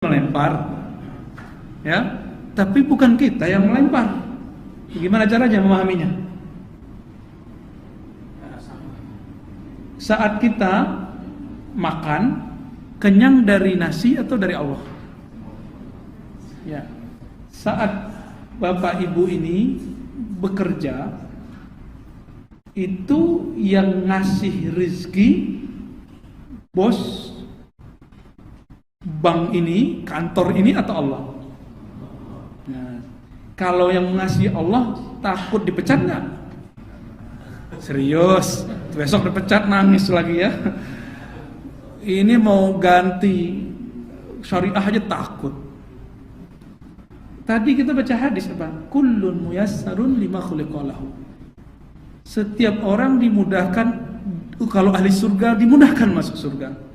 melempar, ya, tapi bukan kita yang melempar. Gimana caranya memahaminya? Saat kita makan, kenyang dari nasi atau dari Allah? Ya. Saat Bapak Ibu ini bekerja, itu yang ngasih rezeki bos bank ini, kantor ini, atau Allah? Nah, kalau yang ngasih Allah, takut dipecat nggak? Serius, besok dipecat nangis lagi ya. Ini mau ganti syariah aja takut. Tadi kita baca hadis apa? Kullun muyassarun lima khuliqalahu. Setiap orang dimudahkan, kalau ahli surga dimudahkan masuk surga.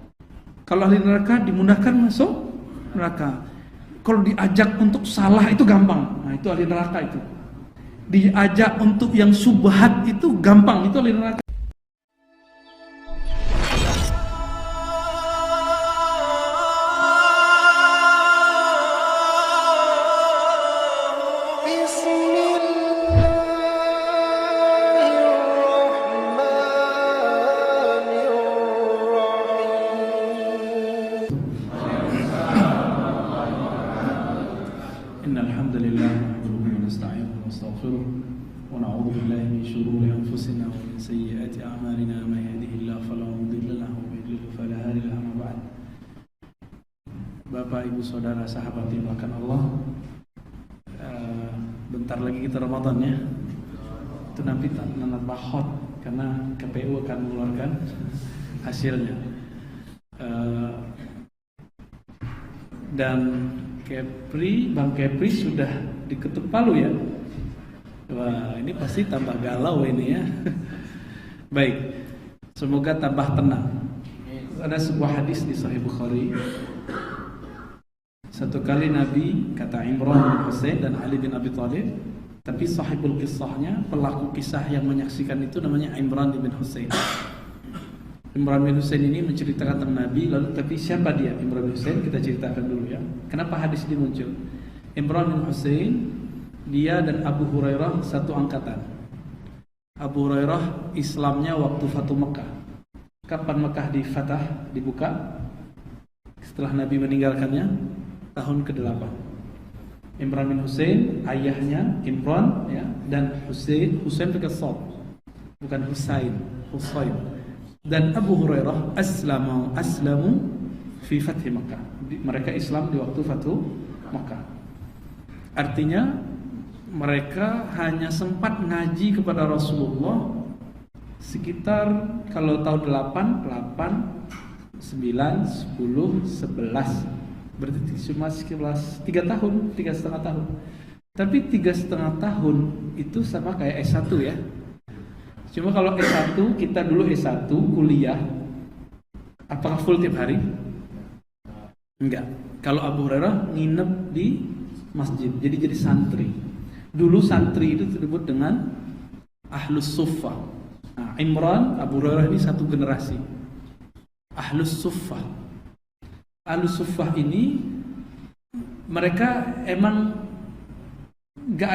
Kalau ahli neraka dimudahkan masuk neraka. Kalau diajak untuk salah itu gampang. Nah, itu ahli neraka itu. Diajak untuk yang subhat itu gampang, itu ahli neraka. Bapak, Ibu, Saudara, sahabat yang dimuliakan Allah, bentar lagi kita Ramadan ya. Itu nanti nanti bahot karena KPU akan mengeluarkan hasilnya. Dan Bang Kepri sudah diketuk palu ya. Wah, ini pasti tambah galau ini ya. Baik, semoga tambah tenang. Ada sebuah hadis di Sahih Bukhari. Satu kali Nabi, kata Imran bin Husain dan Ali bin Abi Thalib, tapi sahibul kisahnya, pelaku kisah yang menyaksikan itu namanya Imran bin Husain. Imran bin Husain ini menceritakan tentang Nabi, lalu tapi siapa dia Imran bin Husain? Kita ceritakan dulu ya. Kenapa hadis ini muncul? Imran bin Husain, dia dan Abu Hurairah satu angkatan. Abu Hurairah Islamnya waktu Fatu Mekah. Kapan Mekah dibuka? Setelah Nabi meninggalkannya, tahun ke-8. Imran bin Husain, ayahnya Imran ya, dan Husain pakai shad, bukan Husain. Dan Abu Hurairah aslamu fi fathi Makkah. Mereka Islam di waktu Fatu Makkah. Artinya mereka hanya sempat ngaji kepada Rasulullah sekitar, kalau tahun 8, 9, 10, 11. Berarti cuma sekitar 3 tahun, 3,5 tahun. Tapi 3,5 tahun itu sama kayak S1 ya. Cuma kalau S1, kita dulu S1 kuliah, apakah full tiap hari? Enggak. Kalau Abu Hurairah nginep di masjid, jadi santri. Dulu santri itu disebut dengan Ahlus Suffah. Nah, Imran, Abu Hurairah ini satu generasi. Ahlus Suffah. Ahlus Suffah ini mereka emang gak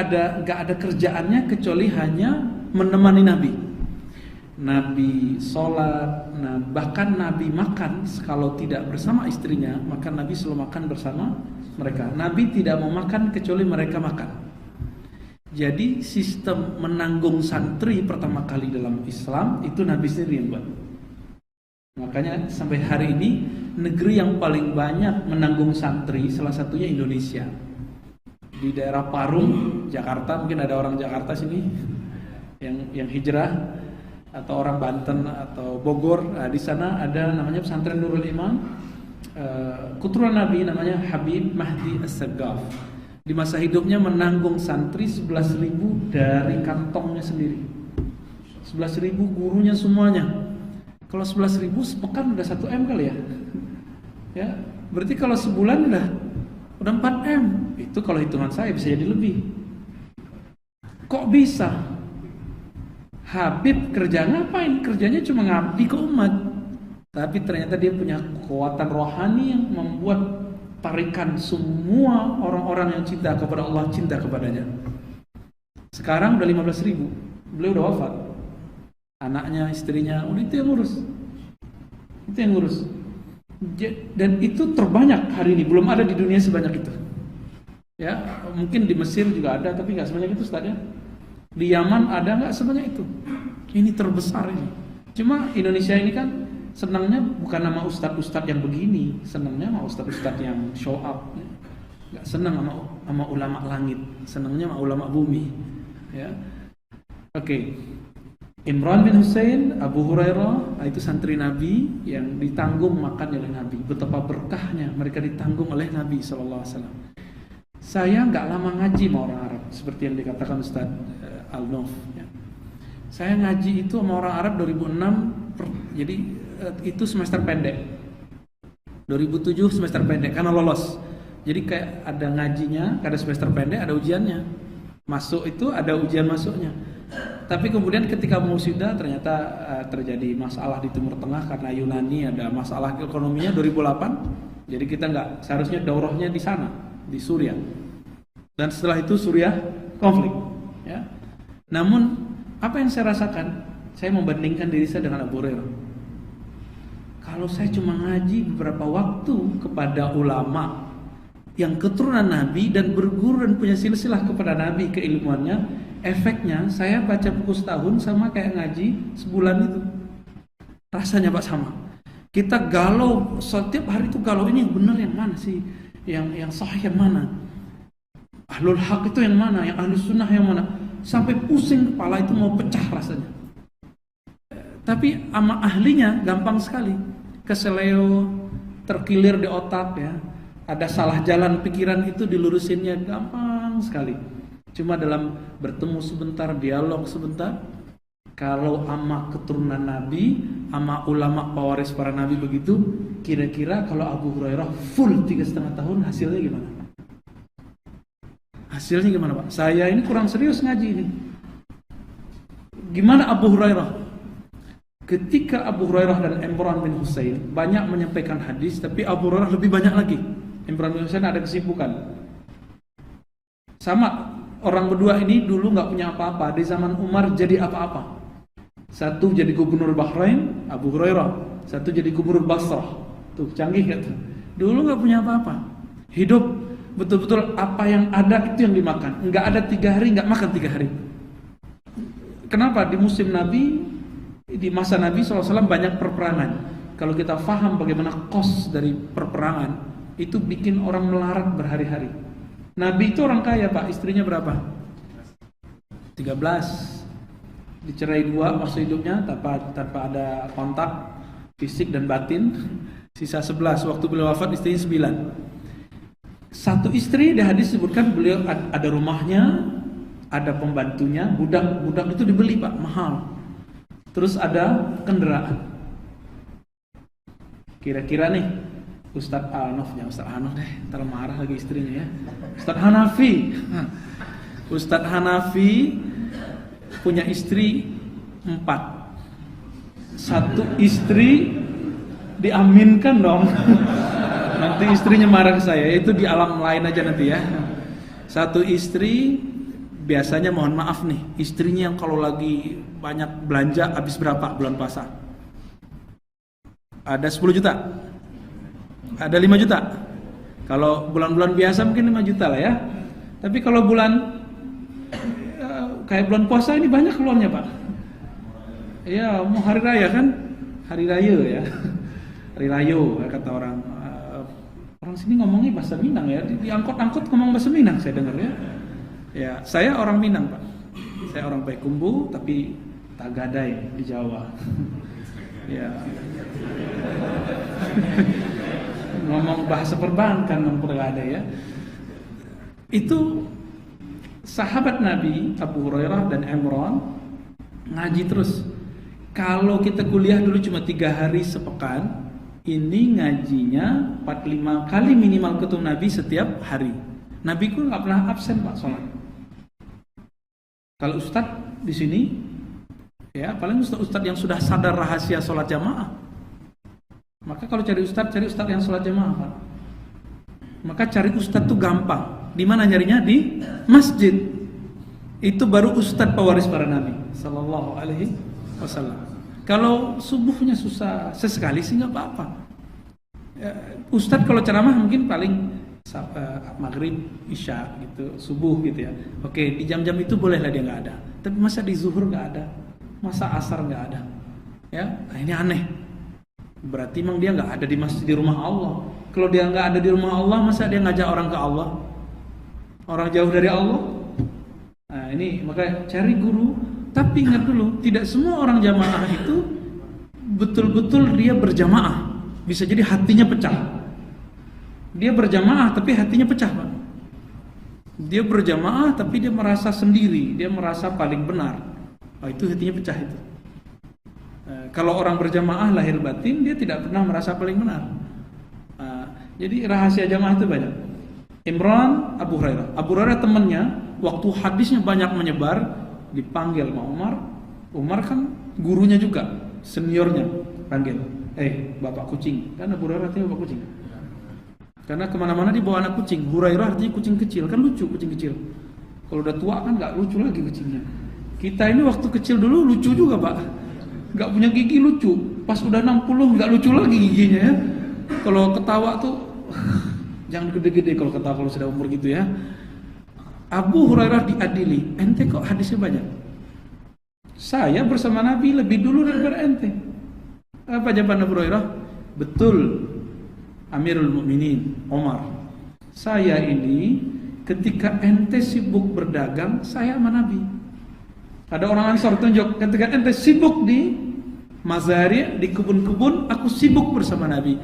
ada kerjaannya kecuali hanya menemani Nabi. Nabi sholat, bahkan Nabi makan, kalau tidak bersama istrinya, maka Nabi selalu makan bersama mereka. Nabi tidak mau makan kecuali mereka makan. Jadi sistem menanggung santri pertama kali dalam Islam itu Nabi sendiri yang buat. Makanya sampai hari ini negeri yang paling banyak menanggung santri salah satunya Indonesia. Di daerah Parung, Jakarta, mungkin ada orang Jakarta sini yang hijrah, atau orang Banten atau Bogor. Nah, di sana ada namanya pesantren Nurul Iman, keturunan Nabi namanya Habib Mahdi As-Saggaf. Di masa hidupnya menanggung santri 11.000 dari kantongnya sendiri. 11.000 gurunya semuanya. Kalau 11.000 sepekan udah 1 M kali ya. Ya, berarti kalau sebulan udah 4 M. Itu kalau hitungan saya bisa jadi lebih. Kok bisa? Habib kerja ngapain? Kerjanya cuma ngabdi ke umat. Tapi ternyata dia punya kekuatan rohani yang membuat tarikan semua orang-orang yang cinta kepada Allah cinta kepadanya. Sekarang udah 15.000, beliau udah wafat. Anaknya, istrinya, udah itu yang ngurus. Itu yang ngurus. Dan itu terbanyak hari ini, belum ada di dunia sebanyak itu. Ya, mungkin di Mesir juga ada, tapi nggak sebanyak itu, Ustaz ya. Di Yaman ada nggak sebanyak itu. Ini terbesar ini. Cuma Indonesia ini kan senangnya bukan nama ustadz-ustadz yang begini, senangnya sama ustadz-ustadz yang show up. Nggak senang sama ulama langit, senangnya sama ulama bumi. Ya, oke. Imran bin Husain, Abu Hurairah, itu santri Nabi yang ditanggung makan oleh Nabi. Betapa berkahnya mereka ditanggung oleh Nabi SAW. Saya nggak lama ngaji sama orang Arab, seperti yang dikatakan Ustaz Al-Nof. Ya. Saya ngaji itu sama orang Arab 2006, jadi itu semester pendek. 2007 semester pendek karena lolos. Jadi kayak ada ngajinya, ada semester pendek, ada ujiannya. Masuk itu ada ujian masuknya. Tapi kemudian ketika mau wisuda ternyata terjadi masalah di Timur Tengah karena Yunani ada masalah ekonominya 2008. Jadi kita nggak, seharusnya daurahnya di sana, di Suriah. Dan setelah itu Suriah konflik. Ya. Namun apa yang saya rasakan, saya membandingkan diri saya dengan Abu Hurairah. Kalau saya cuma ngaji beberapa waktu kepada ulama yang keturunan Nabi dan berguru dan punya silsilah kepada Nabi keilmuannya, efeknya saya baca buku setahun sama kayak ngaji sebulan itu. Rasanya Pak sama. Kita galau setiap hari itu galau, ini yang benar yang mana sih? Yang sahih yang mana? Ahlul haq itu yang mana? Yang ahlus sunnah yang mana? Sampai pusing kepala itu mau pecah rasanya. Tapi sama ahlinya gampang sekali. Keseleo, terkilir di otak ya. Ada salah jalan pikiran itu dilurusinnya gampang sekali. Cuma dalam bertemu sebentar, dialog sebentar. Kalau ama keturunan Nabi, ama ulama pewaris para Nabi begitu, kira-kira kalau Abu Hurairah full 3,5 tahun hasilnya gimana? Hasilnya gimana Pak? Saya ini kurang serius ngaji ini. Gimana Abu Hurairah? Ketika Abu Hurairah dan Imran bin Husain banyak menyampaikan hadis, tapi Abu Hurairah lebih banyak lagi. Imran bin Husain ada kesibukan. Sama orang berdua ini dulu nggak punya apa-apa. Di zaman Umar jadi apa-apa. Satu jadi gubernur Bahrain, Abu Hurairah. Satu jadi gubernur Basrah. Tuh canggih kan tuh. Dulu nggak punya apa-apa. Hidup betul-betul apa yang ada itu yang dimakan. Nggak ada 3 hari nggak makan 3 hari. Kenapa? Di musim Nabi, di masa Nabi SAW banyak perperangan. Kalau kita faham bagaimana kos dari perperangan, itu bikin orang melarat berhari-hari. Nabi itu orang kaya Pak, istrinya berapa? 13. Dicerai 2 masa hidupnya tanpa ada kontak fisik dan batin. Sisa 11. Waktu beliau wafat istrinya 9. Satu istri di hadis disebutkan beliau ada rumahnya, ada pembantunya, budak itu dibeli Pak, mahal. Terus ada kendaraan. Kira-kira nih Ustadz Al-Nof, ya Ustadz Hanof deh, ntar marah lagi istrinya ya. Ustadz Hanafi. Ustadz Hanafi punya istri 4. Satu istri diaminkan dong. Nanti istrinya marah ke saya, itu di alam lain aja nanti ya. Satu istri biasanya mohon maaf nih, istrinya yang kalau lagi banyak belanja habis berapa bulan puasa? Ada 10 juta. Ada 5 juta. Kalau bulan-bulan biasa mungkin 5 juta lah ya. Tapi kalau bulan kayak bulan puasa ini banyak keluarnya Pak. Ya mau hari raya kan? Hari raya ya. Hari rayo kata orang. Orang sini ngomongnya bahasa Minang ya. Di angkot-angkot ngomong bahasa Minang saya dengar ya. Ya, saya orang Minang Pak. Saya orang Payakumbuh tapi Tagadai di Jawa. Ya. Ngomong bahasa perbankan memperada ya. Itu sahabat Nabi Abu Hurairah dan Imran ngaji terus. Kalau kita kuliah dulu cuma 3 hari sepekan, ini ngajinya 4-5 kali minimal ketemu Nabi setiap hari. Nabi ku nggak pernah absen Pak sholat. Kalau Ustadz di sini, ya paling Ustadz yang sudah sadar rahasia sholat jamaah. Maka kalau cari Ustadz yang sholat jamaah Pak. Maka cari ustadz tuh gampang. Di mana nyarinya? Di masjid. Itu baru ustadz pewaris para nabi sallallahu alaihi wasallam. Kalau subuhnya susah, sesekali sih nggak apa-apa. Ustadz kalau ceramah mungkin paling maghrib, isya gitu, subuh gitu ya. Oke, di jam-jam itu bolehlah dia nggak ada. Tapi masa di zuhur nggak ada, masa asar nggak ada, ya? Nah, ini aneh. Berarti memang dia nggak ada di masjid, di rumah Allah. Kalau dia nggak ada di rumah Allah, masa dia ngajak orang ke Allah? Orang jauh dari Allah. Nah, ini maka cari guru. Tapi ingat dulu, tidak semua orang jamaah itu betul-betul dia berjamaah. Bisa jadi hatinya pecah. Dia berjamaah tapi hatinya pecah, Pak. Dia berjamaah tapi dia merasa sendiri, dia merasa paling benar. Oh, itu hatinya pecah itu. Kalau orang berjamaah lahir batin, dia tidak pernah merasa paling benar. Jadi rahasia jamaah itu banyak. Imran, Abu Hurairah. Abu Hurairah temannya, waktu hadisnya banyak menyebar, dipanggil sama Umar. Umar kan gurunya juga, seniornya, panggil. Bapak kucing. Kan Abu Hurairah artinya bapak kucing. Karena kemana-mana dibawa anak kucing. Hurairah artinya kucing kecil. Kan lucu kucing kecil. Kalau udah tua kan gak lucu lagi kucingnya. Kita ini waktu kecil dulu lucu juga, Pak. Gak punya gigi lucu. Pas udah 60 gak lucu lagi giginya ya. Kalau ketawa tuh jangan gede-gede kalau ketawa kalau sudah umur gitu ya. Abu Hurairah diadili. Ente kok hadisnya banyak? Saya bersama Nabi lebih dulu daripada ente. Apa jawaban Abu Hurairah? Betul, Amirul Mukminin Umar. Saya ini ketika ente sibuk berdagang, saya sama Nabi. Ada orang Ansar tunjuk, ketika ente sibuk di mazari, di kebun-kebun, aku sibuk bersama Nabi.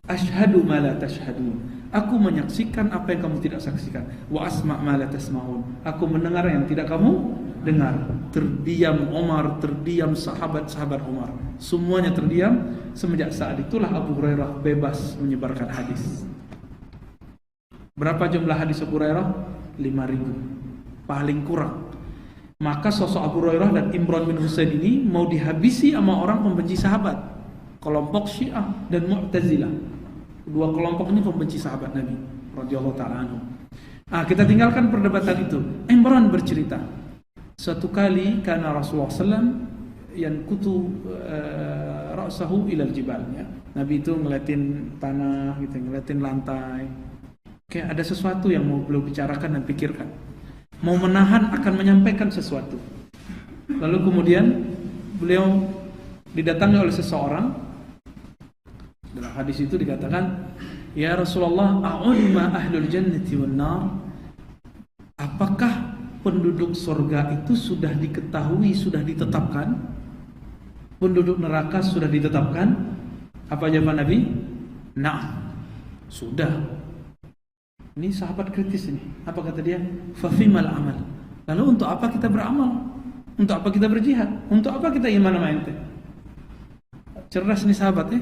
Ashhadu ma la tashhadun. Aku menyaksikan apa yang kamu tidak saksikan. Wa asma' ma la tasma'un. Aku mendengar yang tidak kamu dengar. Terdiam Umar, terdiam sahabat-sahabat Umar. Semuanya terdiam. Semenjak saat itulah Abu Hurairah bebas menyebarkan hadis. Berapa jumlah hadis Abu Hurairah? 5.000. Paling kurang. Maka sosok Abu Hurairah dan Imran bin Husain ini mau dihabisi sama orang pembenci sahabat. Kelompok Syiah dan Mu'tazilah. Dua kelompok ini pembenci sahabat Nabi radhiyallahu ta'ala anhu. Kita tinggalkan perdebatan itu. Imran bercerita, suatu kali karena Rasulullah SAW yankutu ra'sahu ilal jibal ya. Nabi itu ngeliatin tanah gitu, ngeliatin lantai. Kayak ada sesuatu yang mau beliau bicarakan dan pikirkan. Mau menahan akan menyampaikan sesuatu. Lalu kemudian beliau didatangi oleh seseorang. Dalam hadis itu dikatakan, ya Rasulullah, a'ulma ahlul jannati wan nar. Apakah penduduk surga itu sudah diketahui, sudah ditetapkan? Penduduk neraka sudah ditetapkan? Apa jawaban Nabi? Nah, sudah. Ini sahabat kritis ini. Apa kata dia? Fafimal amal. Lalu untuk apa kita beramal? Untuk apa kita berjihad? Untuk apa kita iman sama ente? Cerdas nih sahabat ya.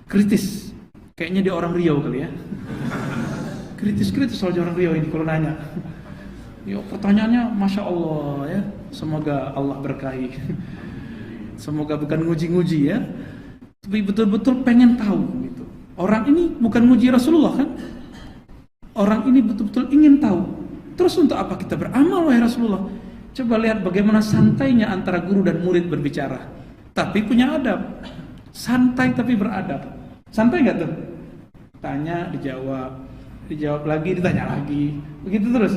Kritis. Kayaknya dia orang Riau kali ya. Kritis soal orang Riau ini kalau nanya. Yo, pertanyaannya Masya Allah ya. Semoga Allah berkahi. Semoga bukan nguji-nguji ya. Tapi betul-betul pengen tahu gitu. Orang ini bukan nguji Rasulullah kan? Orang ini betul-betul ingin tahu. Terus untuk apa kita beramal wahai Rasulullah? Coba lihat bagaimana santainya antara guru dan murid berbicara. Tapi punya adab. Santai tapi beradab. Santai gak tuh? Tanya, dijawab lagi, ditanya lagi. Begitu terus.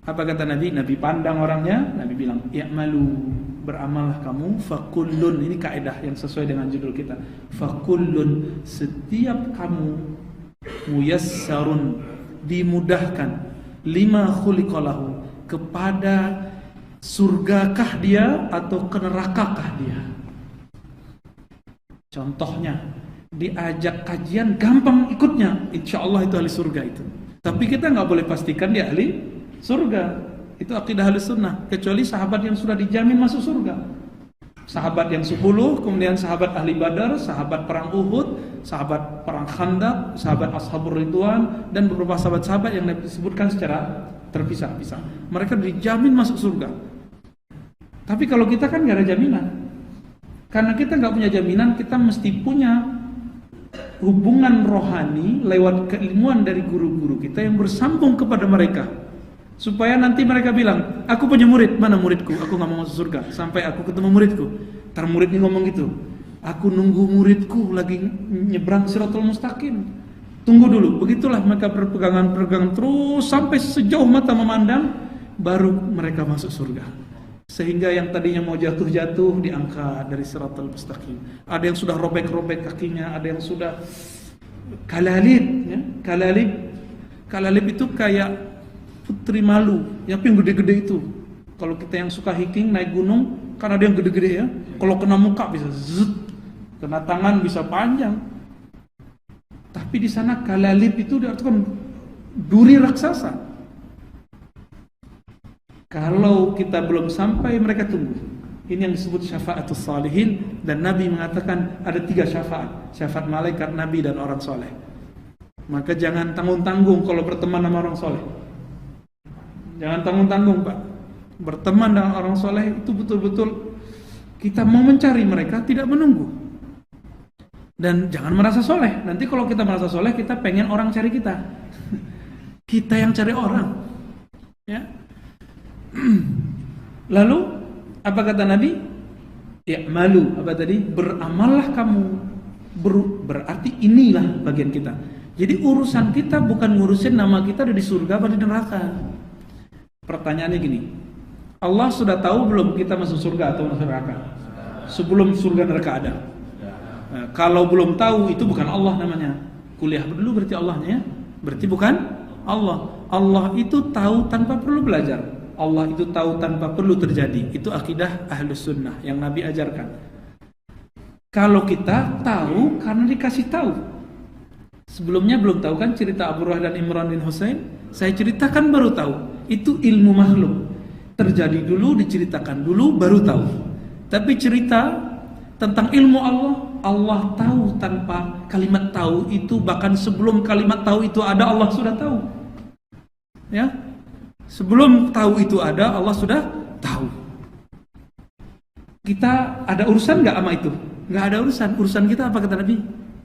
Apa kata Nabi? Nabi pandang orangnya, Nabi bilang, "Ya'malu, beramallah kamu, fakullun." Ini kaidah yang sesuai dengan judul kita. Fakullun, setiap kamu muyassarun, dimudahkan, lima khuliqalahu, kepada surgakah dia atau ke nerakakah dia. Contohnya, diajak kajian gampang ikutnya, insya Allah itu ahli surga itu. Tapi kita nggak boleh pastikan dia ahli surga. Itu akidah ahli sunnah. Kecuali sahabat yang sudah dijamin masuk surga. Sahabat yang 10, kemudian sahabat ahli Badar, sahabat perang Uhud, sahabat perang Khandaq, sahabat Ashabur Ridwan, dan beberapa sahabat-sahabat yang disebutkan secara terpisah-pisah. Mereka dijamin masuk surga. Tapi kalau kita kan nggak ada jaminan. Karena kita nggak punya jaminan, kita mesti punya hubungan rohani lewat keilmuan dari guru-guru kita yang bersambung kepada mereka, supaya nanti mereka bilang, aku punya murid, mana muridku, aku gak mau masuk surga sampai aku ketemu muridku. Ntar muridnya ngomong gitu, aku nunggu muridku lagi nyebrang Shiratal Mustaqim, tunggu dulu. Begitulah mereka berpegangan terus sampai sejauh mata memandang, baru mereka masuk surga. Sehingga yang tadinya mau jatuh-jatuh diangkat dari Shiratal Mustaqim. Ada yang sudah robek-robek kakinya, ada yang sudah kalalib, ya? Kalalib itu kayak putri malu, yang gede-gede itu. Kalau kita yang suka hiking naik gunung, kan ada yang gede-gede ya. Kalau kena muka bisa zut, kena tangan bisa panjang. Tapi di sana kalalib itu diartikan duri raksasa. Kalau kita belum sampai, mereka tunggu. Ini yang disebut syafa'atus salihin, dan Nabi mengatakan ada 3 syafaat. Syafaat malaikat, Nabi, dan orang soleh. Maka jangan tanggung-tanggung kalau berteman sama orang soleh. Jangan tanggung-tanggung, Pak. Berteman dengan orang soleh itu betul-betul kita mau mencari mereka, tidak menunggu. Dan jangan merasa soleh. Nanti kalau kita merasa soleh, kita pengen orang cari kita. Kita yang cari orang. Ya. Lalu apa kata Nabi? I'malu, apa tadi? Beramallah kamu. Berarti inilah bagian kita. Jadi urusan kita bukan ngurusin nama kita ada di surga atau di neraka. Pertanyaannya gini, Allah sudah tahu belum kita masuk surga atau masuk neraka? Sebelum surga neraka ada. Nah, kalau belum tahu, itu bukan Allah namanya. Kuliah dulu berarti Allahnya ya. Berarti bukan Allah. Allah itu tahu tanpa perlu belajar. Allah itu tahu tanpa perlu terjadi. Itu akidah Ahlus Sunnah yang Nabi ajarkan. Kalau kita tahu karena dikasih tahu. Sebelumnya belum tahu kan cerita Abu Hurairah dan Imran bin Husain? Saya ceritakan baru tahu. Itu ilmu makhluk. Terjadi dulu, diceritakan dulu, baru tahu. Tapi cerita tentang ilmu Allah, Allah tahu tanpa kalimat tahu itu. Bahkan sebelum kalimat tahu itu ada, Allah sudah tahu. Ya, sebelum tahu itu ada, Allah sudah tahu. Kita ada urusan nggak sama itu? Nggak ada urusan. Urusan kita apa kata Nabi?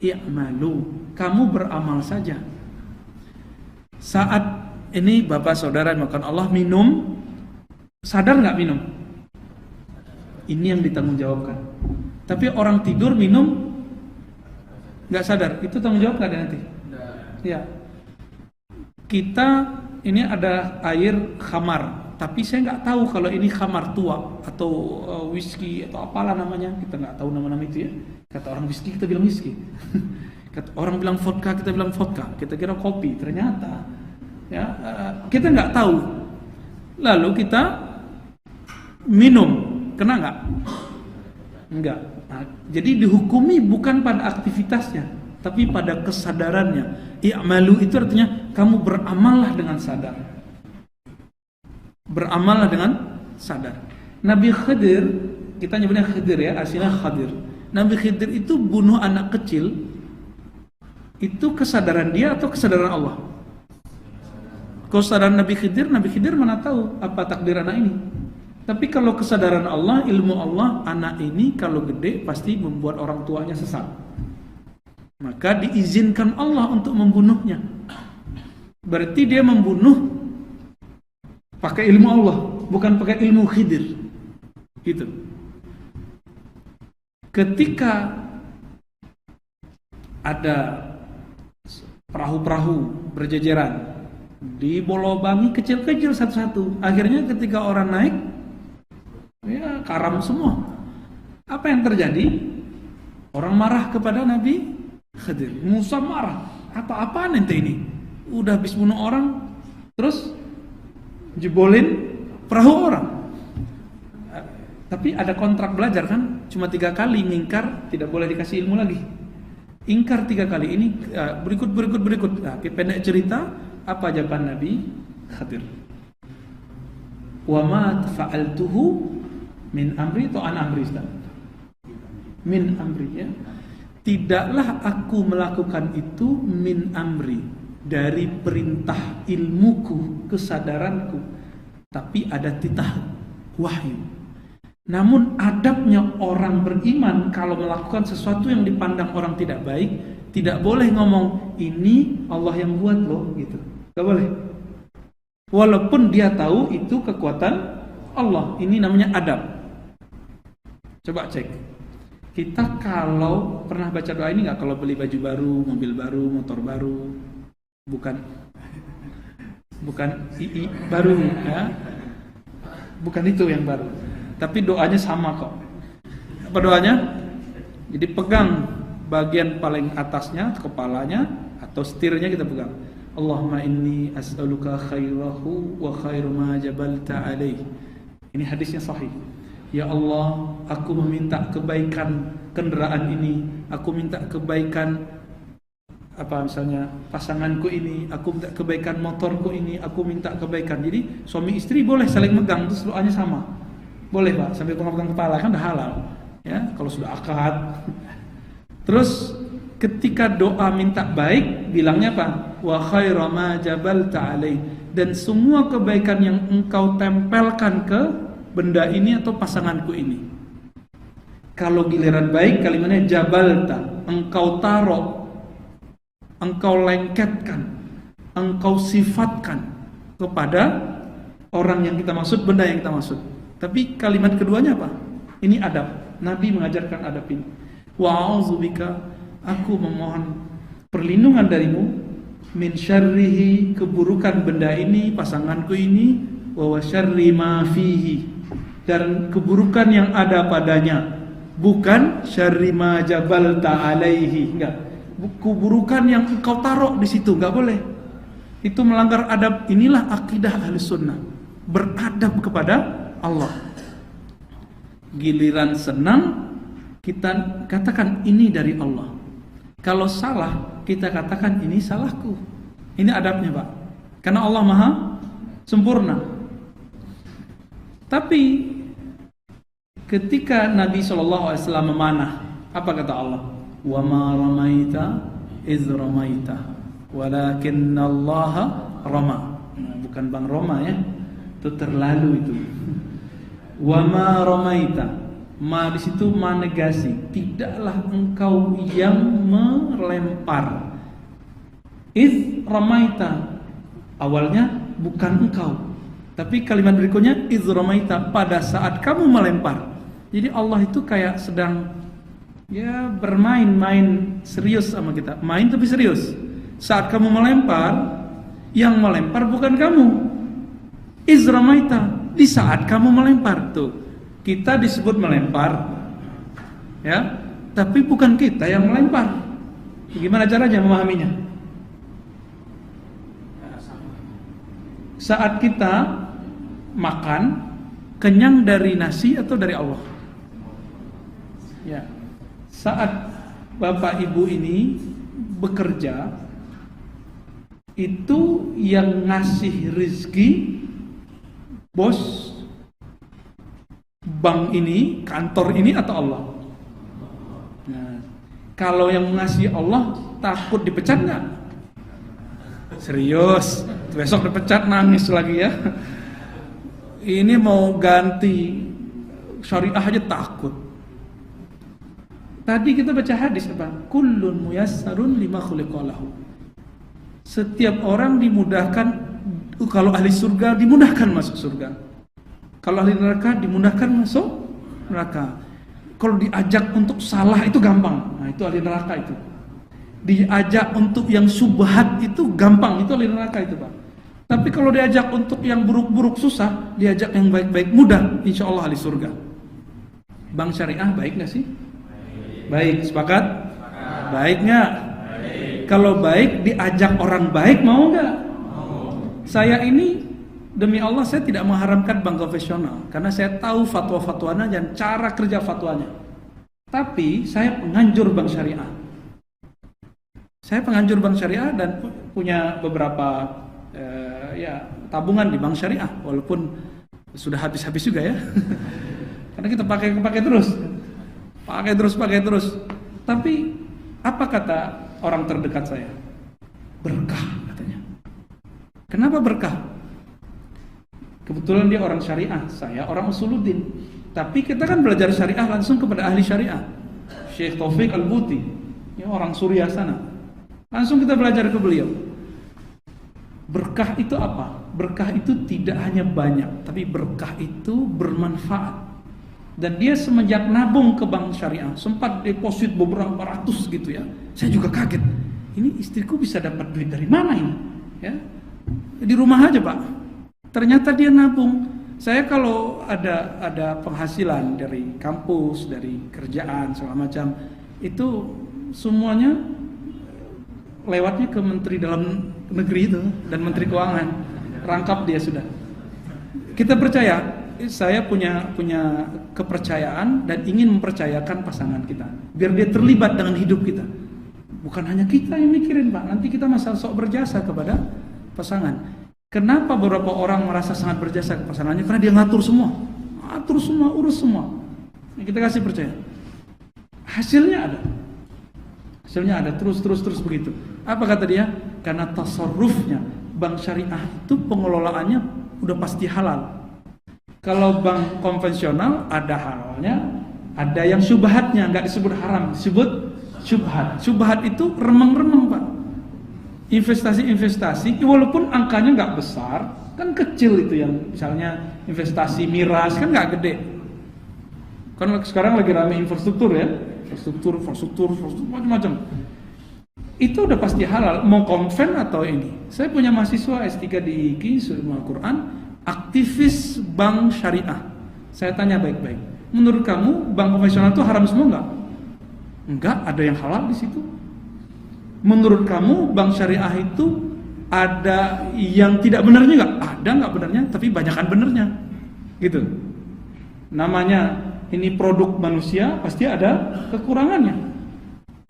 I'malu, kamu beramal saja. Saat ini bapak saudara makan Allah minum, sadar nggak minum? Ini yang ditanggungjawabkan. Tapi orang tidur minum nggak sadar, itu tanggung jawab nggak nanti? Ya. Kita ini ada air khamar, tapi saya nggak tahu kalau ini khamar tua atau whisky atau apalah namanya, kita nggak tahu nama-nama itu ya. Kata orang whisky kita bilang whisky, kata orang bilang vodka kita bilang vodka, kita kira kopi, ternyata ya kita nggak tahu. Lalu kita minum, kena nggak? Enggak. Nah, jadi dihukumi bukan pada aktivitasnya, tapi pada kesadarannya. I'malu itu artinya kamu beramallah dengan sadar. Beramallah dengan sadar. Nabi Khidir, kita nyebutnya Khidir ya, aslinya Khadir. Nabi Khidir itu bunuh anak kecil. Itu kesadaran dia atau kesadaran Allah? Kesadaran Nabi Khidir mana tahu apa takdir anak ini. Tapi kalau kesadaran Allah, ilmu Allah, anak ini kalau gede pasti membuat orang tuanya sesat. Maka diizinkan Allah untuk membunuhnya. Berarti dia membunuh pakai ilmu Allah, bukan pakai ilmu Khidir. Gitu. Ketika ada perahu-perahu berjejeran, dibolobangi kecil-kecil satu-satu. Akhirnya ketika orang naik, ya karam semua. Apa yang terjadi? Orang marah kepada Nabi Khidir. Musa marah. Apa-apaan ente ini? Udah habis bunuh orang, terus jebolin perahu orang. Tapi ada kontrak belajar kan? Cuma 3 kali ngingkar, tidak boleh dikasih ilmu lagi. Ingkar 3 kali. Ini berikut. Nah, pendek cerita, apa jawaban Nabi Khidir? Wa ma fa'altuhu min amri atau an amri Ustaz? Min amri ya. Tidaklah aku melakukan itu min amri, dari perintah ilmuku, kesadaranku, tapi ada titah wahyu. Namun adabnya orang beriman kalau melakukan sesuatu yang dipandang orang tidak baik, Tidak boleh ngomong ini Allah yang buat loh gitu. Gak boleh. Walaupun dia tahu itu kekuatan Allah. Ini namanya adab. Coba cek. Kita kalau pernah baca doa ini nggak, kalau beli baju baru, mobil baru, motor baru, bukan II baru ya, bukan itu yang baru. Tapi doanya sama kok. Apa doanya? Jadi pegang bagian paling atasnya, kepalanya atau setirnya kita pegang. Allahumma inni as'aluka khairahu wa khairu ma jabalta alaih. Ini hadisnya sahih. Ya Allah, aku meminta kebaikan kendaraan ini, aku minta kebaikan misalnya pasanganku ini, aku minta kebaikan motorku ini, aku minta kebaikan. Jadi suami istri boleh saling megang, terus doanya sama. Boleh Pak, sambil pegang kepala, kan udah halal. Ya, kalau sudah akad. Terus ketika doa minta baik, bilangnya apa? Wa khairu ma jabalta alaih. Dan semua kebaikan yang engkau tempelkan ke benda ini atau pasanganku ini. Kalau giliran baik, kalimatnya jabalta, engkau taruh, engkau lengketkan, engkau sifatkan kepada orang yang kita maksud, benda yang kita maksud. Tapi kalimat keduanya apa? Ini adab. Nabi mengajarkan adab ini. Wa'audzubika, aku memohon perlindungan darimu min syarrihi, keburukan benda ini, pasanganku ini, wa syarri ma fihi, dan keburukan yang ada padanya. Bukan syarri ma jabalta alaihi, enggak. Keburukan yang engkau taruh di situ, enggak boleh. Itu melanggar adab. Inilah akidah Ahlus Sunnah, beradab kepada Allah. Giliran senang kita katakan ini dari Allah. Kalau salah kita katakan ini salahku. Ini adabnya Pak. Karena Allah Maha sempurna. Tapi ketika Nabi SAW memanah, apa kata Allah? Wa ma ramaita iz ramaita walakinallaha rama. Nah, bukan Bang Roma ya. Itu terlalu itu. Wa ma ramaita, ma di situ ma negasi, tidaklah engkau yang melempar. Iz ramaita, awalnya bukan engkau, tapi kalimat berikutnya iz ramaita, pada saat kamu melempar. Jadi Allah itu kayak sedang ya bermain-main serius sama kita, main tapi serius. Saat kamu melempar, yang melempar bukan kamu. Iz ramaita, di saat kamu melempar. Tuh, kita disebut melempar, ya, tapi bukan kita yang melempar. Gimana caranya memahaminya? Saat kita makan, kenyang dari nasi atau dari Allah? Ya. Saat Bapak Ibu ini bekerja, itu yang ngasih rezeki bos bank ini, kantor ini, atau Allah? Nah, kalau yang ngasih Allah, takut dipecat nggak? Serius, besok dipecat nangis lagi ya. Ini mau ganti syariah aja takut. Tadi kita baca hadis apa? Kullun muyassarun lima khuliqalahu. Setiap orang dimudahkan, kalau ahli surga dimudahkan masuk surga. Kalau ahli neraka dimudahkan masuk neraka. Kalau diajak untuk salah itu gampang. Nah, itu ahli neraka itu. Diajak untuk yang subhat itu gampang, itu ahli neraka itu, Pak. Tapi kalau diajak untuk yang buruk-buruk susah, diajak yang baik-baik mudah, insya Allah ahli surga. Bank syariah baik nggak sih? Baik, sepakat? Baik nggak? Kalau baik diajak orang baik mau nggak? Saya ini demi Allah saya tidak mengharamkan bank konvensional karena saya tahu fatwa-fatwanya dan cara kerja fatwanya. Tapi saya penganjur bank syariah. Saya penganjur bank syariah dan punya beberapa tabungan di bank syariah, walaupun sudah habis-habis juga ya. Karena kita pakai terus. Tapi apa kata orang terdekat saya? Berkah katanya. Kenapa berkah? Kebetulan dia orang syariah, saya orang usuluddin. Tapi kita kan belajar syariah langsung kepada ahli syariah, Syekh Taufik Al-Buti. ya, orang Suriah sana. Langsung kita belajar ke beliau. Berkah itu apa? Berkah itu tidak hanya banyak, tapi berkah itu bermanfaat. Dan dia semenjak nabung ke bank syariah, sempat deposit beberapa ratus gitu ya. Saya juga kaget. Ini istriku bisa dapat duit dari mana ini? Ya, di rumah aja Pak. Ternyata dia nabung. Saya kalau ada penghasilan dari kampus, dari kerjaan segala macam, itu semuanya lewatnya ke Menteri Dalam Negeri itu dan Menteri Keuangan. Rangkap dia sudah. Kita percaya, saya punya kepercayaan dan ingin mempercayakan pasangan kita, biar dia terlibat dengan hidup kita. Bukan hanya kita yang mikirin Pak, nanti kita masalah sok berjasa kepada pasangan. Kenapa beberapa orang merasa sangat berjasa ke pasangannya? Karena dia ngatur semua, urus semua. Kita kasih percaya. Hasilnya ada, terus begitu. Apa kata dia? Karena tasarrufnya bank syariah itu pengelolaannya udah pasti halal. Kalau bank konvensional ada halalnya, ada yang syubhatnya, nggak disebut haram, disebut syubhat. Syubhat itu remeng-remeng Pak. Investasi walaupun angkanya nggak besar, kan kecil itu yang misalnya investasi miras kan nggak gede. Kan sekarang lagi rame infrastruktur ya, infrastruktur macam-macam. Itu udah pasti halal, mau konven atau ini. Saya punya mahasiswa S3 di IKI, Ilmu Al-Quran, aktivis bank syariah. Saya tanya baik-baik, menurut kamu bank konvensional itu haram semua nggak? Enggak, ada yang halal di situ. Menurut kamu bank syariah itu ada yang tidak benarnya nggak? Ada nggak benarnya, tapi banyakan benarnya, gitu. Namanya ini produk manusia, pasti ada kekurangannya.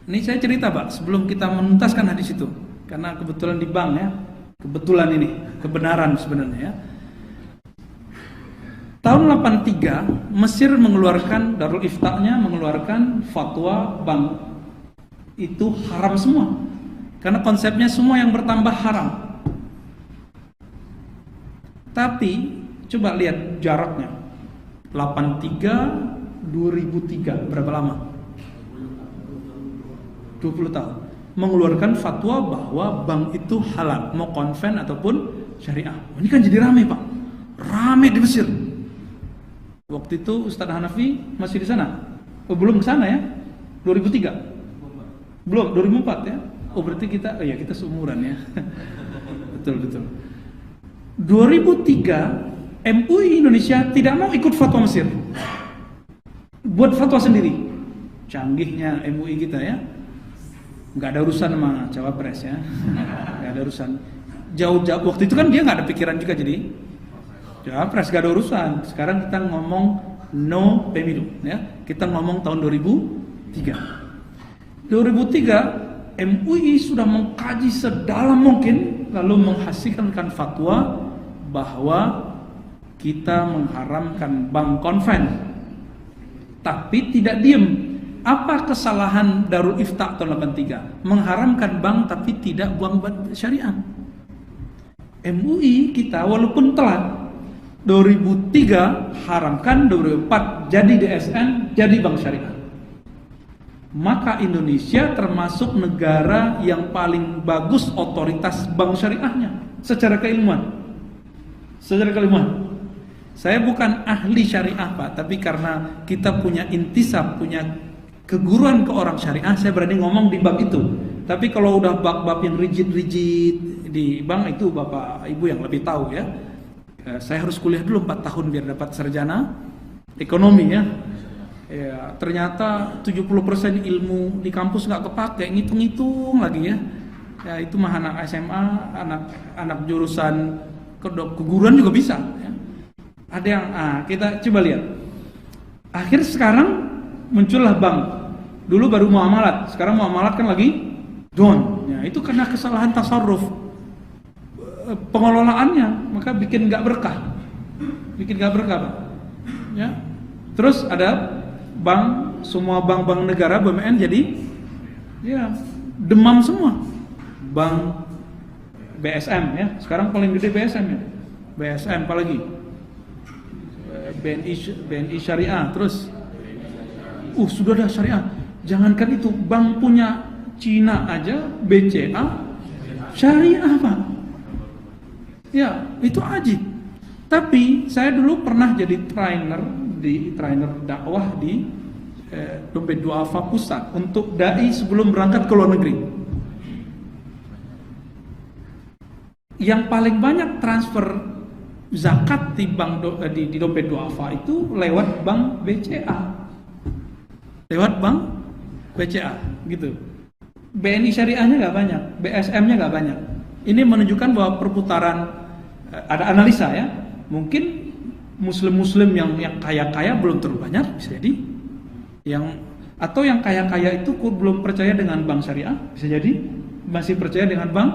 Ini saya cerita Pak, sebelum kita menuntaskan hadis itu, karena kebetulan di bank ya, kebetulan ini kebenaran sebenarnya ya. Tahun 83 Mesir mengeluarkan Darul Ifta-nya mengeluarkan fatwa bank itu haram semua, karena konsepnya semua yang bertambah haram. Tapi coba lihat jaraknya, 83 2003 berapa lama? 20 tahun mengeluarkan fatwa bahwa bank itu halal, mau konven ataupun syariah. Ini kan jadi rame Pak, rame di Mesir. Waktu itu Ustadz Hanafi masih di sana? Oh, belum ke sana ya? 2003? Belum, 2004 ya? Oh berarti kita seumuran ya. Betul. 2003 MUI Indonesia tidak mau ikut fatwa Mesir, buat fatwa sendiri. Canggihnya MUI kita ya, nggak ada urusan sama cawapres ya, nggak ada urusan. Jauh-jauh waktu itu kan dia nggak ada pikiran juga jadi cawapres, nggak ada urusan. Sekarang kita ngomong no pemilu ya, kita ngomong tahun 2003 MUI sudah mengkaji sedalam mungkin, lalu menghasilkan fatwa bahwa kita mengharamkan bank konven. Tapi tidak diem. Apa kesalahan Darul Ifta tahun 83? Mengharamkan bank tapi tidak bank syariah. MUI kita walaupun telat, 2003 haramkan, 2004 jadi DSN, jadi bank syariah. Maka Indonesia termasuk negara yang paling bagus otoritas bank syariahnya secara keilmuan. Saya bukan ahli syariah Pak, tapi karena kita punya intisab, punya keguruan ke orang syariah, saya berani ngomong di bab itu. Tapi kalau udah bab-bab yang rigid di bank itu Bapak Ibu yang lebih tahu ya. Saya harus kuliah dulu 4 tahun biar dapat sarjana ekonomi ya. Ya, ternyata 70% ilmu di kampus nggak kepake, ngitung-ngitung lagi ya. Ya itu mah anak SMA, anak jurusan keguruan juga bisa. Ya. Ada yang, kita coba lihat. Akhir sekarang muncullah bank. Dulu baru muamalat, sekarang muamalat kan lagi down. Ya, itu karena kesalahan tasarruf pengelolaannya, maka bikin nggak berkah, Pak. Ya. Terus ada bank, semua bank-bank negara BUMN jadi ya demam semua. Bank BSM ya, sekarang paling gede BSM ya. BSM apalagi? BNI Syariah, terus sudah ada syariah. Jangankan itu, bank punya Cina aja BCA syariah Pak. Ya, itu ajib. Tapi saya dulu pernah jadi trainer dakwah di Dompet Duafa Pusat untuk dai sebelum berangkat ke luar negeri. Yang paling banyak transfer zakat di di Dompet Duafa itu lewat bank BCA. Lewat bank BCA gitu. BNI syariahnya nggak banyak, BSM-nya nggak banyak. Ini menunjukkan bahwa perputaran, ada analisa ya, mungkin muslim yang kaya-kaya belum terlalu banyak, bisa jadi. Atau yang kaya-kaya itu belum percaya dengan bank syariah, bisa jadi masih percaya dengan bank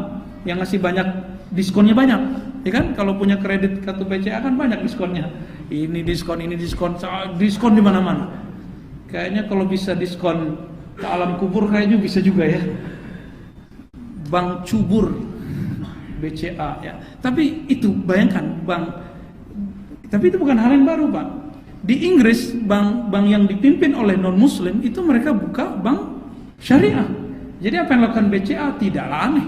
yang ngasih banyak diskonnya banyak, ya kan? Kalau punya kredit kartu BCA kan banyak diskonnya. Ini diskon di mana-mana. Kayaknya kalau bisa diskon ke alam kubur kayaknya bisa juga ya. Bank cubur BCA ya. Tapi itu bayangkan tapi itu bukan hal yang baru Pak. Di Inggris bank yang dipimpin oleh non muslim itu mereka buka bank syariah. Jadi apa yang dilakukan BCA tidaklah aneh.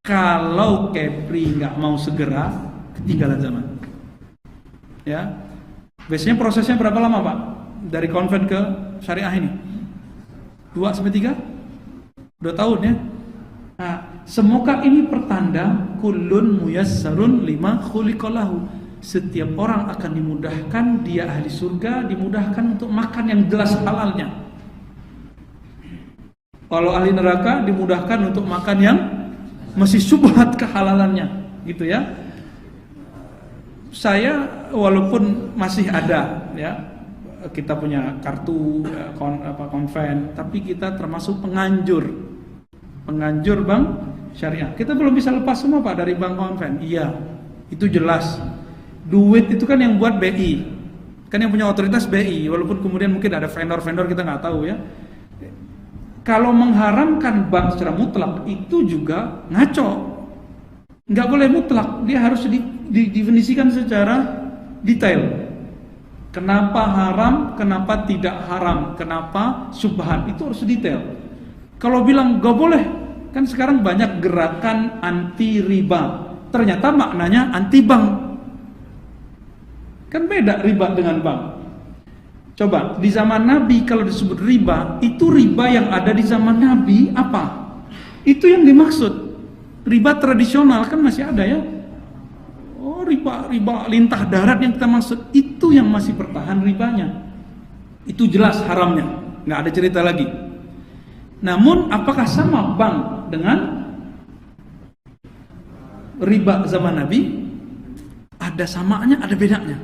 Kalau Kepri nggak mau segera, ketinggalan zaman. Ya, biasanya prosesnya berapa lama Pak? Dari konven ke syariah ini? 2-3? 2 tahun ya. Nah, semoga ini pertanda kullun muyassarun lima khuliqalahu. Setiap orang akan dimudahkan, dia ahli surga, dimudahkan untuk makan yang jelas halalnya. Kalau ahli neraka dimudahkan untuk makan yang masih syubhat kehalalannya, gitu ya. Saya walaupun masih ada ya, kita punya kartu konven, tapi kita termasuk penganjur bank syariah. Kita belum bisa lepas semua Pak dari bank konven. Iya, itu jelas. Duit itu kan yang buat BI, kan yang punya otoritas BI. Walaupun kemudian mungkin ada vendor kita nggak tahu ya. Kalau mengharamkan bank secara mutlak itu juga ngaco. Nggak boleh mutlak, dia harus didefinisikan secara detail. Kenapa haram, kenapa tidak haram, kenapa subhan, itu harus detail. Kalau bilang gak boleh, kan sekarang banyak gerakan anti riba, ternyata maknanya anti bank. Kan beda riba dengan bank. Coba di zaman Nabi kalau disebut riba, itu riba yang ada di zaman Nabi apa? Itu yang dimaksud. Riba tradisional kan masih ada ya. Oh, riba lintah darat yang kita maksud, itu yang masih bertahan ribanya. Itu jelas haramnya, nggak ada cerita lagi. Namun apakah sama bank dengan riba zaman Nabi? Ada samanya, ada bedanya.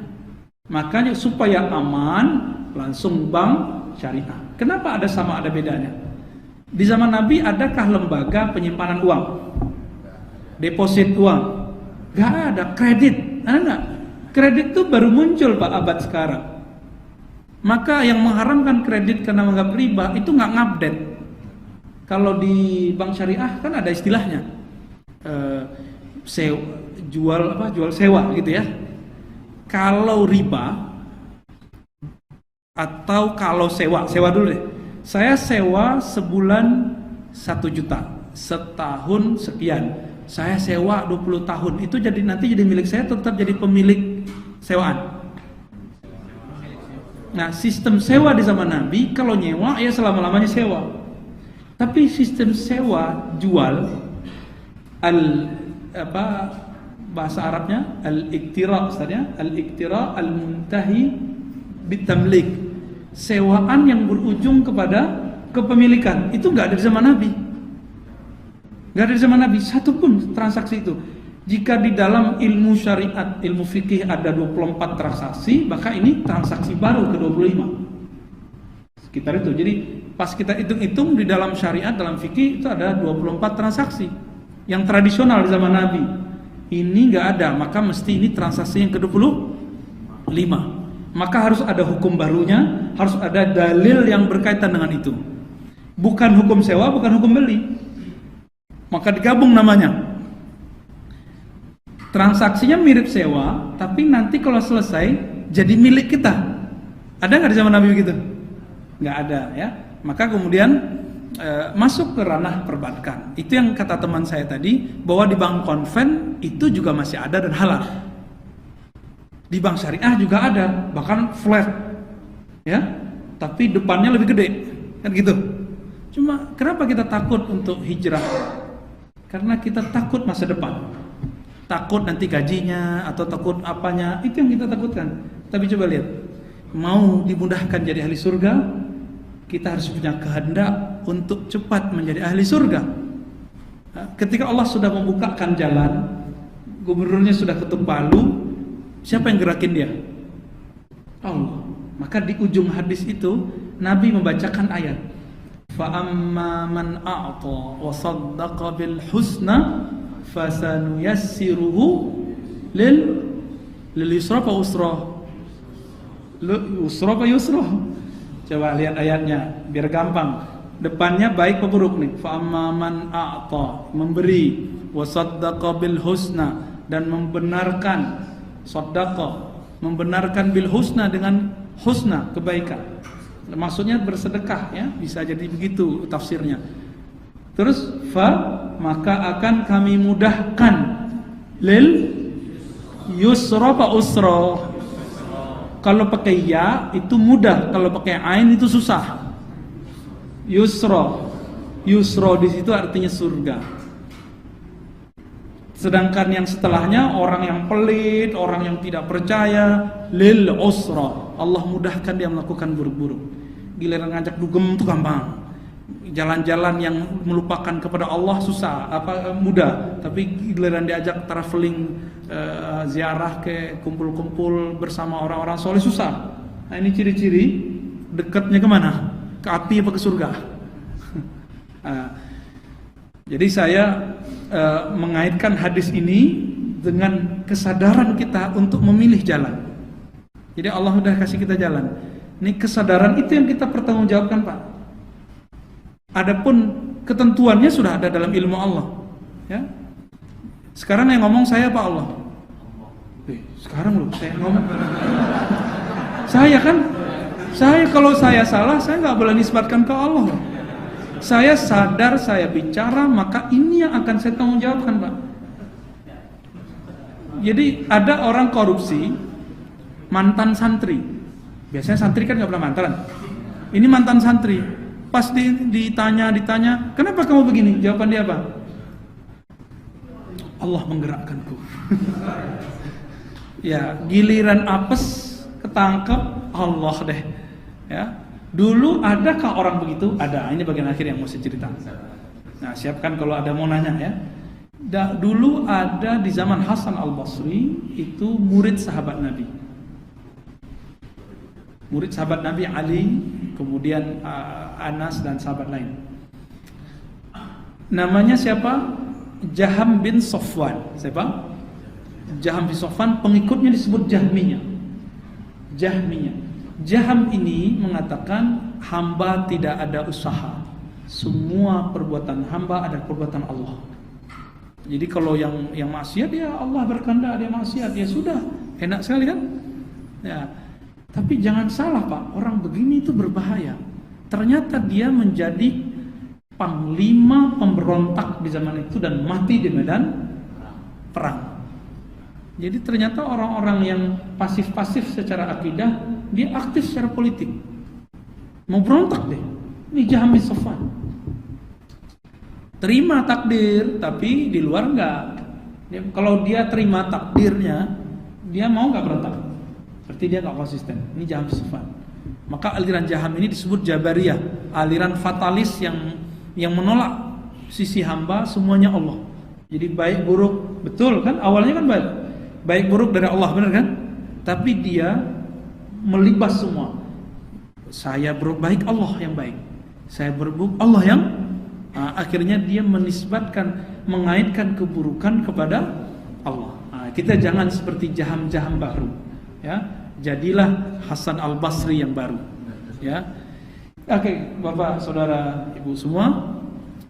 Makanya supaya aman, langsung bank syariah. Kenapa ada sama ada bedanya? Di zaman Nabi adakah lembaga penyimpanan uang? Deposit uang? Gak ada. Kredit? Ada gak? Kredit itu baru muncul Pak abad sekarang. Maka yang mengharamkan kredit karena menganggap riba itu gak ngupdate. Kalau di bank syariah kan ada istilahnya jual sewa gitu ya. Kalau riba atau kalau sewa dulu deh. Saya sewa sebulan 1 juta, setahun sekian. Saya sewa 20 tahun. Itu nanti jadi milik saya, tetap jadi pemilik sewaan. Nah, sistem sewa di zaman Nabi kalau nyewa ya selama-lamanya sewa. Tapi sistem sewa jual bahasa Arabnya al-iktira, ustaznya al-iktira al-muntahi bitamlik, sewaan yang berujung kepada kepemilikan. Itu nggak ada di zaman Nabi, nggak ada di zaman Nabi satupun transaksi itu. Jika di dalam ilmu syariat, ilmu fikih ada 24 transaksi, maka ini transaksi baru ke-25 sekitar itu. Jadi pas kita hitung-hitung di dalam syariat, dalam fikih itu ada 24 transaksi yang tradisional di zaman Nabi. Ini nggak ada, maka mesti ini transaksi yang ke-25. Maka harus ada hukum barunya, harus ada dalil yang berkaitan dengan itu. Bukan hukum sewa, bukan hukum beli. Maka digabung namanya. Transaksinya mirip sewa, tapi nanti kalau selesai jadi milik kita. Ada nggak di zaman Nabi begitu? Nggak ada ya. Maka kemudian masuk ke ranah perbankan. Itu yang kata teman saya tadi, bahwa di bank konven itu juga masih ada dan halal. Di bank syariah juga ada, bahkan flat, ya, tapi depannya lebih gede, kan gitu. Cuma kenapa kita takut untuk hijrah? Karena kita takut masa depan, takut nanti gajinya atau takut apanya, itu yang kita takutkan. Tapi coba lihat, mau dimudahkan jadi ahli surga, kita harus punya kehendak untuk cepat menjadi ahli surga. Ketika Allah sudah membukakan jalan, gubernurnya sudah ketuk palu, siapa yang gerakin dia? Allah. Maka di ujung hadis itu Nabi membacakan ayat, fa amma man a'ta wa saddaqa bil husna fasanuyassiruhu lil yusra fa usra. Usra fa yusra. Coba lihat ayatnya biar gampang. Depannya baik apa buruk nih? Fa amma man a'ta, memberi, wa saddaqa bil husna, dan membenarkan, saddaqa, membenarkan bil husna, dengan husna, kebaikan. Maksudnya bersedekah, ya, bisa jadi begitu tafsirnya. Terus fa, maka akan kami mudahkan, lil yusra fa usra. Kalau pakai ya itu mudah, kalau pakai ain itu susah. Yusra, yusra di situ artinya surga. Sedangkan yang setelahnya orang yang pelit, orang yang tidak percaya, lil usra, Allah mudahkan dia melakukan buruk-buruk. Giliran ngajak dugem itu gampang. Jalan-jalan yang melupakan kepada Allah susah, mudah. Tapi giliran diajak traveling, ziarah ke kumpul-kumpul bersama orang-orang soleh susah. Nah, ini ciri-ciri dekatnya kemana? Ke api apa ke surga? Jadi saya mengaitkan hadis ini dengan kesadaran kita untuk memilih jalan. Jadi Allah sudah kasih kita jalan. Ini kesadaran itu yang kita pertanggungjawabkan, Pak. Adapun ketentuannya sudah ada dalam ilmu Allah, ya. Sekarang yang ngomong saya Pak Allah. Sekarang loh saya ngomong. Saya kan, kalau saya salah, saya nggak boleh nisbatkan ke Allah. Saya sadar saya bicara, maka ini yang akan saya tanggung jawabkan, Pak. Jadi ada orang korupsi, mantan santri. Biasanya santri kan nggak pernah mantan. Ini mantan santri. Pas ditanya, kenapa kamu begini? Jawaban dia apa? Allah menggerakkanku. Ya, giliran apes ketangkep, Allah deh. Ya, dulu adakah orang begitu? Ada. Ini bagian akhir yang mau saya cerita. Nah, siapkan kalau ada mau nanya, ya. Dulu ada di zaman Hasan Al-Basri, itu murid sahabat Nabi. Murid sahabat Nabi Ali, kemudian Anas dan sahabat lain. Namanya siapa? Jaham bin Safwan. Siapa? Jaham bin Safwan, pengikutnya disebut Jahmiyah. Jaham ini mengatakan hamba tidak ada usaha. Semua perbuatan hamba adalah perbuatan Allah. Jadi kalau yang maksiat, ya Allah berkehendak dia maksiat, ya sudah, enak sekali kan? Ya. Tapi jangan salah, Pak, orang begini itu berbahaya. Ternyata dia menjadi panglima pemberontak di zaman itu dan mati di medan perang. Jadi ternyata orang-orang yang pasif-pasif secara akidah, dia aktif secara politik. Mau berontak deh. Ini Jaham bin Safwan. Terima takdir, tapi di luar enggak. Kalau dia terima takdirnya, dia mau enggak berontak? Berarti dia enggak konsisten. Ini Jaham bin Safwan. Maka aliran Jaham ini disebut Jabariyah, aliran fatalis yang menolak sisi hamba, semuanya Allah. Jadi baik buruk, betul kan? Awalnya kan baik buruk dari Allah, benar kan? Tapi dia melibas semua. Saya berbuat baik, Allah yang baik. Saya berbuat, Allah yang akhirnya dia mengaitkan keburukan kepada Allah. Kita jangan seperti Jaham-Jaham baru, ya. Jadilah Hasan Al-Basri yang baru, ya. Oke, Bapak, Saudara, Ibu semua,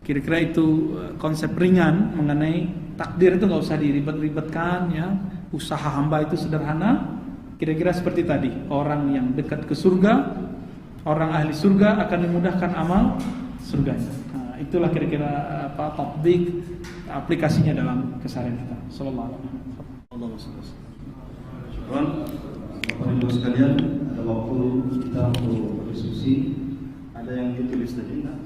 kira-kira itu konsep ringan mengenai takdir. Itu nggak usah diribet-ribetkan, ya. Usaha hamba itu sederhana. Kira-kira seperti tadi, orang yang dekat ke surga, orang ahli surga akan dimudahkan amal. surganya. Nah, itulah kira-kira tatbik aplikasinya dalam keseharian kita. Sallallahu alaihi wasallam. Bapak Ibu sekalian, ada waktu kita untuk berdiskusi. Ada yang ditulis tadi enggak?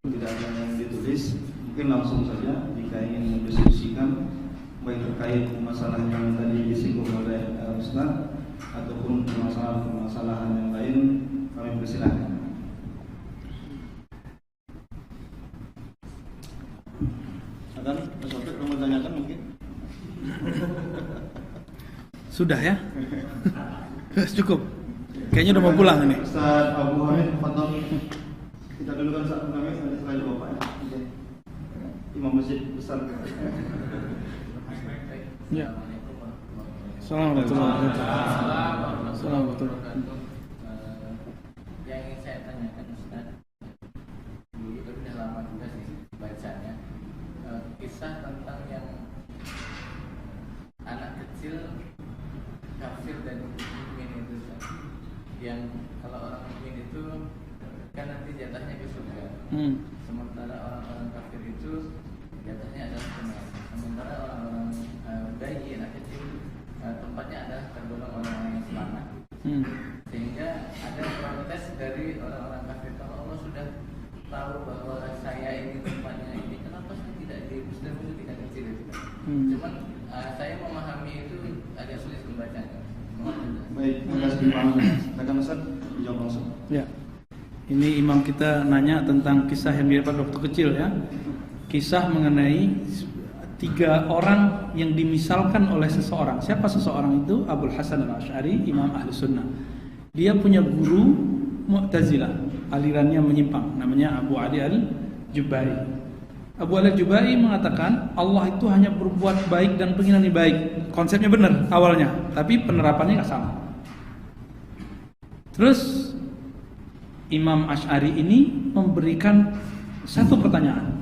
Tidak ada yang ditulis. Mungkin langsung saja jika ingin mendiskusikan baik terkait masalah yang tadi disinggung oleh Ustaz ataupun permasalahan yang lain, kami persilakan. Akan Mas Sofir mau menanyakan mungkin? Sudah ya? Cukup. Kayaknya udah mau pulang ini. Ustaz Abu Hamid, Fadhil. Kita dulu kan Ustaz Abu Hamid, nanti setelah itu Bapak ya. Imam Masjid besar. Ya. Assalamualaikum warahmatullahi wabarakatuh. Yang ingin saya tanyakan Ustaz, dulu itu sudah lama juga sih bacanya, kisah tentang yang anak kecil kafir dan mukmin itu Ustaz. Yang kalau orang mukmin itu kan nanti jatahnya ke surga, sementara orang-orang kafir itu jatahnya adalah neraka. Sementara orang-orang bayi anak kecil tempatnya adalah tergolong orang-orang yang selamat. Sehingga ada protes dari orang-orang kafir, kalau Allah sudah tahu bahwa saya ini tempatnya ini, kenapa saya tidak di Muslim itu tidak kecil itu? Cuman saya memahami itu agak sulit membacanya. Baik, terima kasih Imam. Silakan Ustaz, dijawab langsung. Ya. Ini imam kita nanya tentang kisah yang didapat waktu kecil ya. Kisah mengenai 3 orang yang dimisalkan oleh seseorang. Siapa seseorang itu? Abul Hasan al-Asy'ari, Imam Ahli Sunnah. Dia punya guru Mu'tazilah, alirannya menyimpang, namanya Abu Ali al-Jubai. Abu Ali al-Jubai mengatakan Allah itu hanya berbuat baik dan penginginannya baik. Konsepnya benar awalnya, tapi penerapannya nggak salah. Terus Imam Asy'ari ini memberikan satu pertanyaan.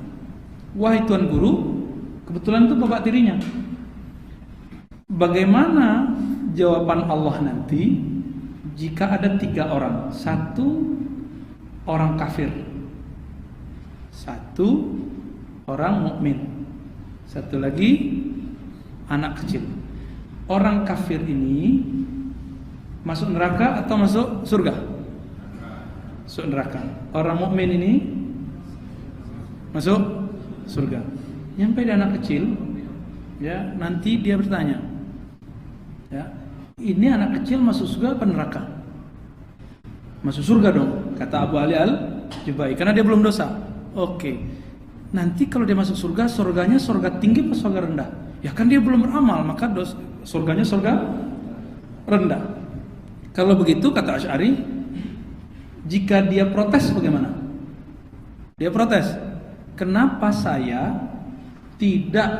Wahai Tuan Guru, kebetulan itu bapak tirinya, bagaimana jawaban Allah nanti jika ada 3 orang? 1 orang kafir, 1 orang mukmin, 1 lagi anak kecil. Orang kafir ini masuk neraka atau masuk surga? Masuk neraka. Orang mukmin ini masuk surga. Nyampe ada anak kecil, ya nanti dia bertanya, ya ini anak kecil masuk surga apa neraka? Masuk surga dong, kata Abu Ali al-Jubai, karena dia belum dosa. Oke. Nanti kalau dia masuk surga, surganya surga tinggi atau surga rendah? Ya kan dia belum beramal, maka surganya surga rendah. Kalau begitu kata Asy'ari, jika dia protes bagaimana? Dia protes, kenapa saya tidak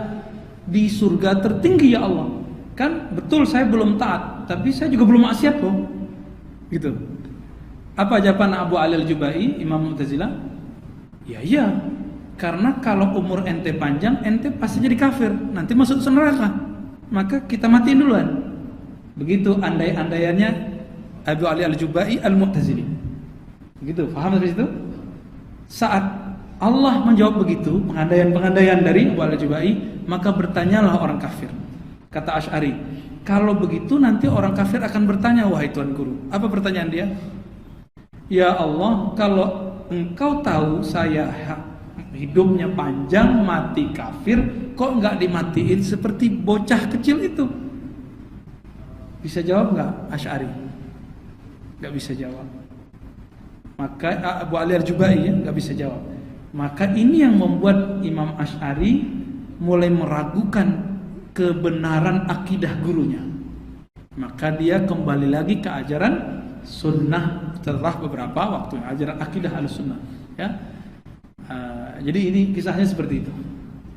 di surga tertinggi ya Allah? Kan betul saya belum taat, tapi saya juga belum maksiat kok. Gitu. Apa jawaban Abu Ali al-Jubai, Imam Mu'tazilah? Ya iya, karena kalau umur ente panjang, ente pasti jadi kafir, nanti masuk neraka. Maka kita matiin duluan. Begitu andai-andaiannya Abu Ali al-Jubai al-Mu'tazili. Begitu, paham dari situ? Saat Allah menjawab begitu, pengandaian-pengandaian dari Abu Ali al-Jubai, maka bertanyalah orang kafir. Kata Asy'ari, kalau begitu nanti orang kafir akan bertanya, wahai Tuan Guru. Apa pertanyaan dia? Ya Allah, kalau engkau tahu saya hidupnya panjang, mati kafir, kok enggak dimatiin seperti bocah kecil itu? Bisa jawab enggak Asy'ari? Enggak bisa jawab. Maka Abu Ali al-Jubai ya, enggak bisa jawab. Maka ini yang membuat Imam Asy'ari mulai meragukan kebenaran akidah gurunya. Maka dia kembali lagi ke ajaran sunnah setelah beberapa waktu, ajaran akidah Ahlussunnah ya. Jadi ini kisahnya seperti itu.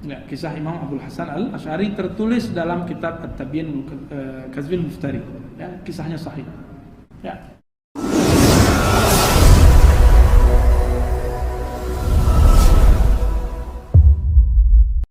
Ya, kisah Imam Abul Hasan al-Asy'ari tertulis dalam kitab At-Tabyin Kazbil Muftari. Ya, kisahnya sahih. Ya.